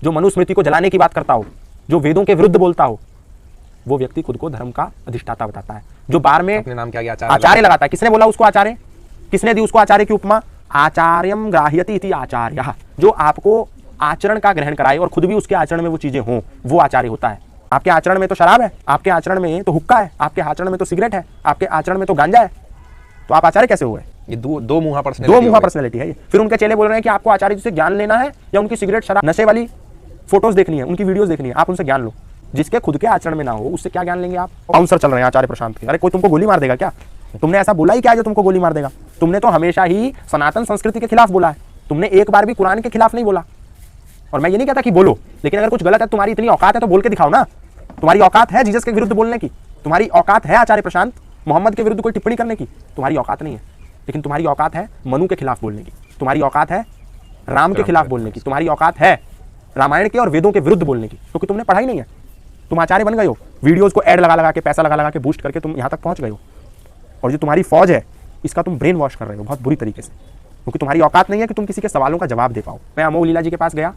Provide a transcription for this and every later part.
जो मनुस्मृति को जलाने की बात करता हो, जो वेदों के विरुद्ध बोलता हो, वो व्यक्ति खुद को धर्म का अधिष्ठाता बताता है। जो बार में अपने नाम क्या गया आचार्य लगाता है। किसने बोला उसको आचार्य? किसने दी उसको आचार्य की उपमा? आचार्यम ग्राह्यति इति आचार्यः। जो आपको आचरण का ग्रहण कराए और खुद भी उसके आचरण में वो चीजें हों, वो आचार्य होता है। आपके आचरण में तो शराब है, आपके आचरण में तो हुक्का है, आपके आचरण में तो सिगरेट है, आपके आचरण में तो गांजा है, तो आप आचार्य कैसे हुए? ये दो मुहा पर्सनैलिटी है ये। फिर उनके चेले बोल रहे हैं कि आपको आचार्य जी से ज्ञान लेना है या उनकी सिगरेट शराब नशे वाली फोटोज देखनी है, उनकी वीडियोस देखनी है, आप उनसे ज्ञान लो। जिसके खुद के आचरण में ना हो उससे क्या ज्ञान लेंगे आप? बाउंसर चल रहे हैं आचार्य प्रशांत के। अरे कोई तुमको गोली मार देगा क्या? तुमने ऐसा बोला ही क्या जो तुमको गोली मार देगा? तुमने तो हमेशा ही सनातन संस्कृति के खिलाफ बोला है, तुमने एक बार भी कुरान के खिलाफ नहीं बोला। और मैं ये नहीं कहता कि बोलो, लेकिन अगर कुछ गलत है, तुम्हारी इतनी औकात है तो बोल के दिखाओ ना। तुम्हारी औकात है जीसस के विरुद्ध बोलने की, तुम्हारी औकात है आचार्य प्रशांत मोहम्मद के विरुद्ध कोई टिप्पणी करने की, तुम्हारी औकात नहीं है। लेकिन तुम्हारी औकात है मनु के खिलाफ बोलने की, तुम्हारी औकात है राम के खिलाफ बोलने की, तुम्हारी औकात है रामायण के और वेदों के विरुद्ध बोलने की, क्योंकि तुमने पढ़ाई नहीं है। तुम आचार्य बन गए हो, वीडियोस को ऐड लगा लगा के, पैसा लगा लगा के बूस्ट करके तुम यहाँ तक पहुंच गए हो। और जो तुम्हारी फौज है इसका तुम ब्रेन वॉश कर रहे हो बहुत बुरी तरीके से, क्योंकि तुम्हारी औकात नहीं है कि तुम किसी के सवालों का जवाब दे पाओ। मैं अमोघ लीला जी के पास गया,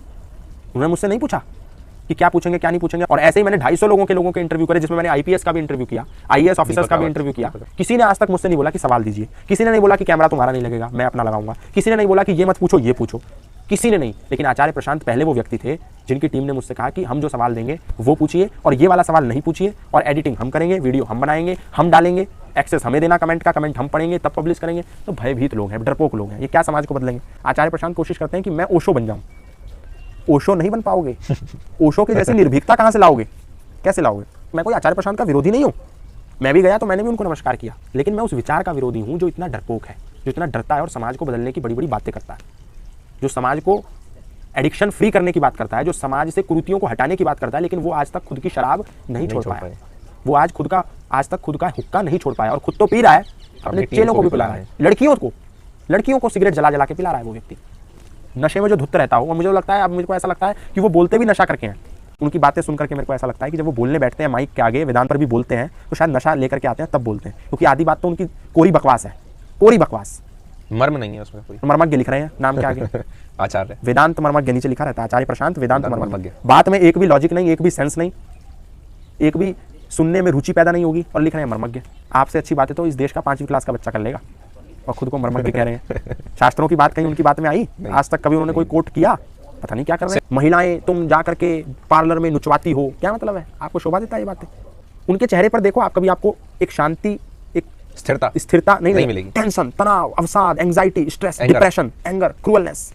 उन्होंने मुझसे नहीं पूछा कि क्या पूछेंगे क्या नहीं पूछेंगे। और ऐसे ही मैंने 250 लोगों के इंटरव्यू करे, जिसमें मैंने आईपीएस का भी इंटरव्यू किया, आईएएस ऑफिसर्स का भी इंटरव्यू किया। किसी ने आज तक मुझसे नहीं बोला कि सवाल दीजिए, किसी ने नहीं बोला कि कैमरा तुम्हारा नहीं लगेगा मैं अपना लगाऊंगा, किसी ने नहीं बोला कि ये मत पूछो ये पूछो, किसी ने नहीं। लेकिन आचार्य प्रशांत पहले वो व्यक्ति थे जिनकी टीम ने मुझसे कहा कि हम जो सवाल देंगे वो पूछिए और ये वाला सवाल नहीं पूछिए, और एडिटिंग हम करेंगे, वीडियो हम बनाएंगे, हम डालेंगे, एक्सेस हमें देना कमेंट का, कमेंट हम पढ़ेंगे तब पब्लिश करेंगे। तो भयभीत लोग हैं, डरपोक लोग हैं, ये क्या समाज को बदलेंगे? आचार्य प्रशांत कोशिश करते हैं कि मैं ओशो बन जाऊं। ओशो नहीं बन पाओगे। ओशो के जैसी निर्भीकता कहां से लाओगे? कैसे लाओगे? मैं कोई आचार्य प्रशांत का विरोधी नहीं हूं, मैं भी गया तो मैंने भी उनको नमस्कार किया, लेकिन मैं उस विचार का विरोधी हूं जो इतना डरपोक है, जो इतना डरता है और समाज को बदलने की बड़ी बड़ी बातें करता है, जो समाज को एडिक्शन फ्री करने की बात करता है, जो समाज से कुरीतियों को हटाने की बात करता है, लेकिन वो आज तक खुद की शराब नहीं छोड़ पाया। वो आज तक खुद का हुक्का नहीं छोड़ पाया, और खुद तो पी रहा है, अपने चेलों को भी पिला रहा है, लड़कियों को सिगरेट जला जला के पिला रहा है वो व्यक्ति, नशे में जो धुत रहता हो। और मुझे लगता है, अब मुझे को ऐसा लगता है कि वो बोलते भी नशा करके हैं। उनकी बातें सुन करके मेरे को ऐसा लगता है कि जब वो बोलने बैठते हैं माइक के आगे, वेदांत पर भी बोलते हैं, तो शायद नशा लेकर के आते हैं तब बोलते हैं, क्योंकि आधी बात तो उनकी कोरी बकवास है, कोरी बकवास, मर्म नहीं है उसमें कोई। मर्मज्ञ लिख रहे हैं नाम के आगे आचार्य वेदांत मर्मज्ञ नीचे लिखा रहता है, आचार्य प्रशांत वेदांत मर्मज्ञ। बात में एक भी लॉजिक नहीं, एक भी सेंस नहीं, एक भी सुनने में रुचि पैदा नहीं होगी, और लिख रहे हैं मर्मज्ञ। आपसे अच्छी बातें तो इस देश का 5वीं क्लास का बच्चा कर लेगा, और खुद को मर्मज्ञ कह रहे हैं। शास्त्रों की बात कहीं उनकी बात में आई? आज तक कभी उन्होंने कोई कोट किया? पता नहीं क्या कर रहे हैं। महिलाएं तुम जा करके पार्लर में नुचवाती हो, क्या मतलब है? आपको शोभा देता है ये बातें? उनके चेहरे पर देखो आप, कभी आपको एक शांति, एक स्थिरता नहीं मिलेगी। टेंशन, तनाव, अवसाद, एंजाइटी, स्ट्रेस, डिप्रेशन, एंगर, क्रूअलनेस,